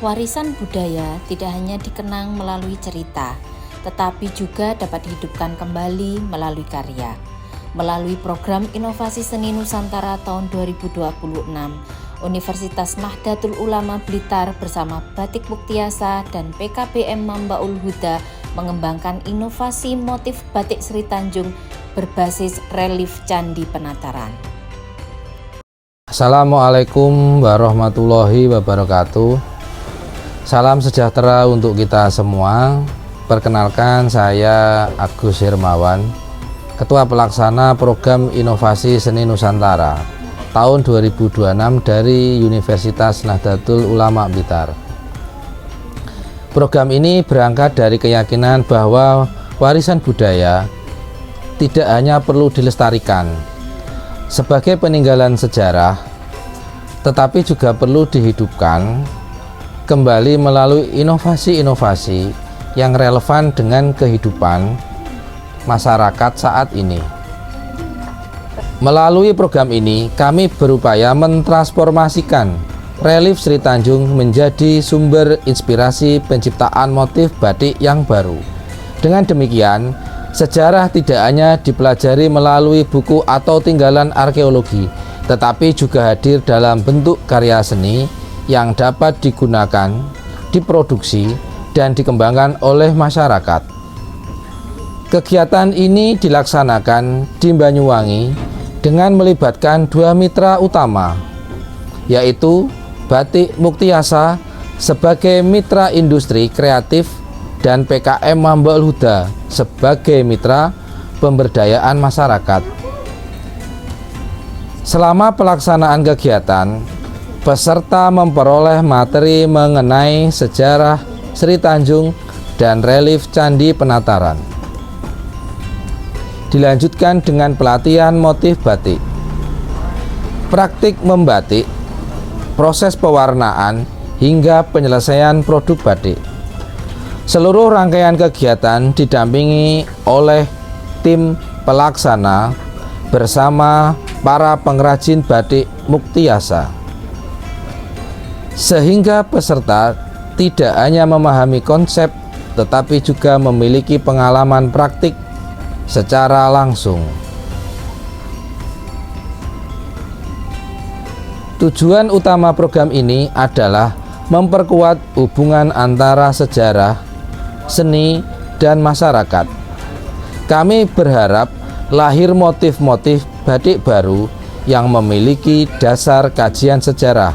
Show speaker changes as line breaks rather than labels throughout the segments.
Warisan budaya tidak hanya dikenang melalui cerita, tetapi juga dapat dihidupkan kembali melalui karya. Melalui program Inovasi Seni Nusantara tahun 2026, Universitas Nahdlatul Ulama Blitar bersama Batik Muktiasa dan PKBM Mambaul Huda mengembangkan inovasi motif batik Sri Tanjung berbasis relief Candi Penataran.
Assalamualaikum warahmatullahi wabarakatuh. Salam sejahtera untuk kita semua. Perkenalkan, saya Agus Hermawan, Ketua Pelaksana Program Inovasi Seni Nusantara tahun 2026 dari Universitas Nahdlatul Ulama Blitar. Program ini berangkat dari keyakinan bahwa warisan budaya tidak hanya perlu dilestarikan sebagai peninggalan sejarah, tetapi juga perlu dihidupkan kembali melalui inovasi-inovasi yang relevan dengan kehidupan masyarakat saat ini. Melalui program ini, kami berupaya mentransformasikan relief Sri Tanjung menjadi sumber inspirasi penciptaan motif batik yang baru. Dengan demikian, sejarah tidak hanya dipelajari melalui buku atau tinggalan arkeologi, tetapi juga hadir dalam bentuk karya seni yang dapat digunakan, diproduksi, dan dikembangkan oleh masyarakat. Kegiatan ini dilaksanakan di Banyuwangi dengan melibatkan dua mitra utama, yaitu Batik Muktiasa sebagai mitra industri kreatif dan PKM Mambaul Huda sebagai mitra pemberdayaan masyarakat. Selama pelaksanaan kegiatan, peserta memperoleh materi mengenai sejarah Sri Tanjung dan relief Candi Penataran. Dilanjutkan dengan pelatihan motif batik, praktik membatik, proses pewarnaan, hingga penyelesaian produk batik. Seluruh rangkaian kegiatan didampingi oleh tim pelaksana bersama para pengrajin batik Muktiasa, sehingga peserta tidak hanya memahami konsep, tetapi juga memiliki pengalaman praktik secara langsung. Tujuan utama program ini adalah memperkuat hubungan antara sejarah, seni, dan masyarakat. Kami berharap lahir motif-motif batik baru yang memiliki dasar kajian sejarah,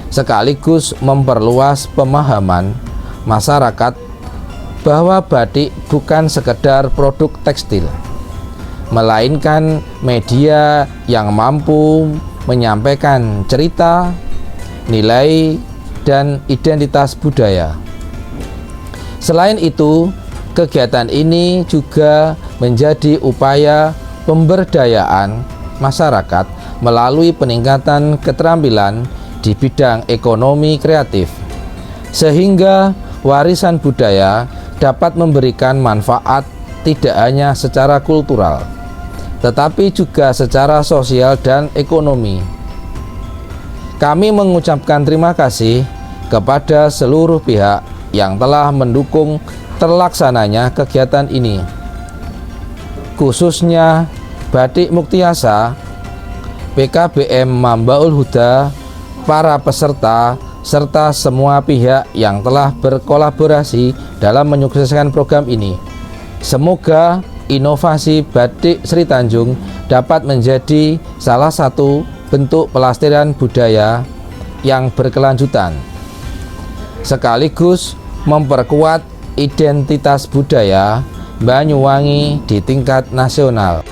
sekaligus memperluas pemahaman masyarakat bahwa batik bukan sekedar produk tekstil, melainkan media yang mampu menyampaikan cerita, nilai, dan identitas budaya. Selain itu, kegiatan ini juga menjadi upaya pemberdayaan masyarakat melalui peningkatan keterampilan di bidang ekonomi kreatif, sehingga warisan budaya dapat memberikan manfaat tidak hanya secara kultural, tetapi juga secara sosial dan ekonomi. Kami mengucapkan terima kasih kepada seluruh pihak yang telah mendukung terlaksananya kegiatan ini, khususnya Batik Muktiasa, PKBM Mambaul Huda, para peserta, serta semua pihak yang telah berkolaborasi dalam menyukseskan program ini. Semoga inovasi batik Sri Tanjung dapat menjadi salah satu bentuk pelestarian budaya yang berkelanjutan, sekaligus memperkuat identitas budaya Banyuwangi di tingkat nasional.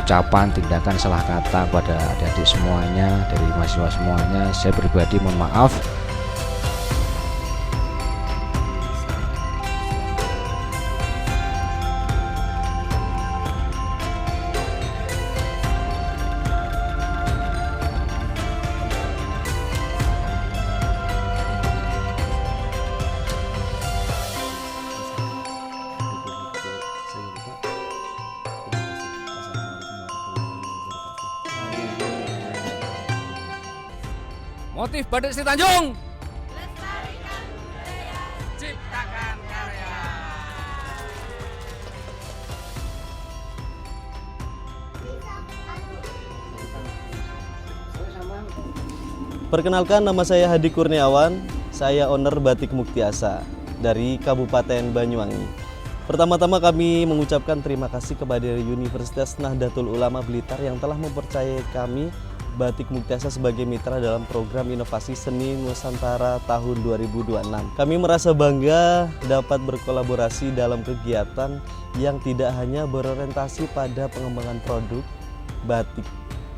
ucapan, tindakan, salah kata pada adik-adik semuanya, dari mahasiswa semuanya. Saya pribadi mohon maaf.
Motif Batik Sri Tanjung. Lestarikan budaya, ciptakan karya.
Perkenalkan, nama saya Hadi Kurniawan. Saya owner Batik Muktiasa dari Kabupaten Banyuwangi. Pertama-tama kami mengucapkan terima kasih kepada Universitas Nahdlatul Ulama Blitar yang telah mempercayai kami Batik Muktiasa sebagai mitra dalam program Inovasi Seni Nusantara tahun 2026. Kami merasa bangga dapat berkolaborasi dalam kegiatan yang tidak hanya berorientasi pada pengembangan produk batik,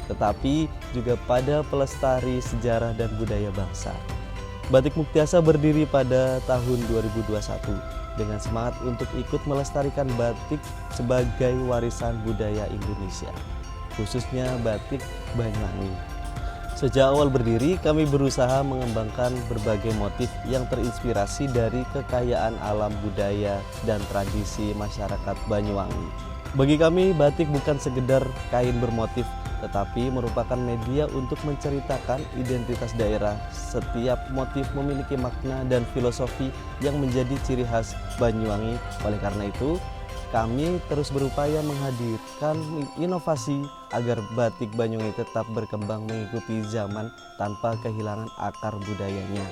tetapi juga pada pelestari sejarah dan budaya bangsa. Batik Muktiasa berdiri pada tahun 2021 dengan semangat untuk ikut melestarikan batik sebagai warisan budaya Indonesia, khususnya batik Banyuwangi. Sejak awal berdiri, kami berusaha mengembangkan berbagai motif yang terinspirasi dari kekayaan alam budaya dan tradisi masyarakat Banyuwangi. Bagi kami, batik bukan sekedar kain bermotif, tetapi merupakan media untuk menceritakan identitas daerah. Setiap motif memiliki makna dan filosofi yang menjadi ciri khas Banyuwangi. Oleh karena itu, kami terus berupaya menghadirkan inovasi agar batik Banyuwangi tetap berkembang mengikuti zaman tanpa kehilangan akar budayanya.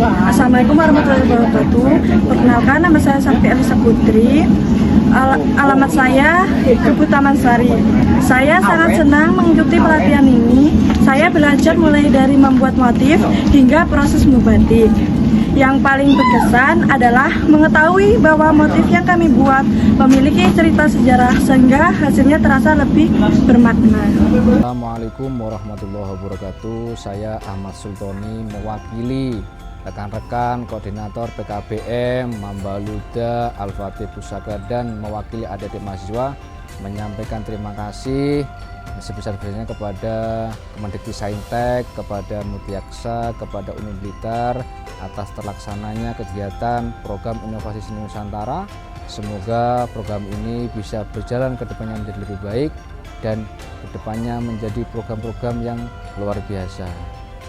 Assalamualaikum warahmatullahi wabarakatuh. Perkenalkan, nama saya Sakti Elisa Putri. Alamat saya Kebu Taman Sari. Saya sangat senang mengikuti pelatihan ini. Saya belajar mulai dari membuat motif hingga proses membatik. Yang paling berkesan adalah mengetahui bahwa motif yang kami buat memiliki cerita sejarah sehingga hasilnya terasa lebih bermakna.
Assalamualaikum warahmatullahi wabarakatuh. Saya Ahmad Sultoni mewakili rekan-rekan koordinator PKBM, Mambaluda, Al-Fatih Pusaka, dan mewakili adik-adik mahasiswa menyampaikan terima kasih sebesar-besarnya kepada Kemendikbudsaintek, kepada Mutiaksa, kepada Uni Blitar atas terlaksananya kegiatan program Inovasi Seni Nusantara. Semoga program ini bisa berjalan ke depannya menjadi lebih baik dan ke depannya menjadi program-program yang luar biasa.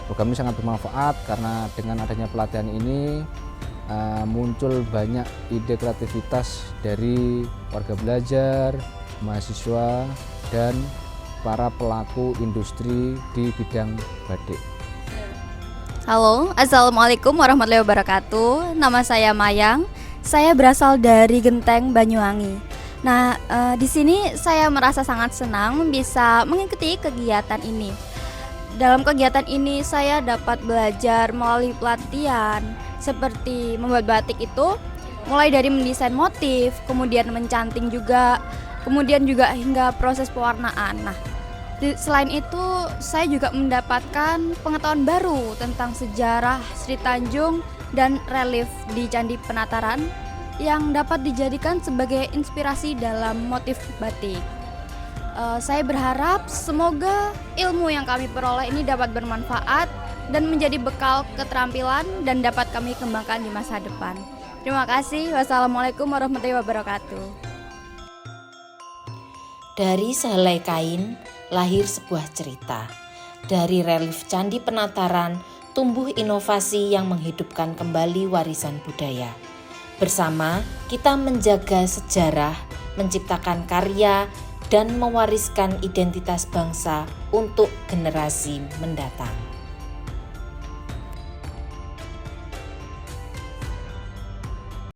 Program ini sangat bermanfaat karena dengan adanya pelatihan ini muncul banyak ide kreativitas dari warga belajar, mahasiswa, dan para pelaku industri di bidang batik.
Halo, Assalamualaikum warahmatullahi wabarakatuh. Nama saya Mayang. Saya berasal dari Genteng, Banyuwangi. Nah, di sini saya merasa sangat senang bisa mengikuti kegiatan ini. Dalam kegiatan ini saya dapat belajar melalui pelatihan seperti membuat batik itu mulai dari mendesain motif, kemudian mencanting juga, kemudian juga hingga proses pewarnaan. Nah, selain itu saya juga mendapatkan pengetahuan baru tentang sejarah Sri Tanjung dan relief di Candi Penataran yang dapat dijadikan sebagai inspirasi dalam motif batik. Saya berharap semoga ilmu yang kami peroleh ini dapat bermanfaat dan menjadi bekal keterampilan dan dapat kami kembangkan di masa depan. Terima kasih. Wassalamualaikum warahmatullahi wabarakatuh.
Dari sehelai kain lahir sebuah cerita. Dari relief Candi Penataran tumbuh inovasi yang menghidupkan kembali warisan budaya. Bersama kita menjaga sejarah, menciptakan karya, dan mewariskan identitas bangsa untuk generasi mendatang.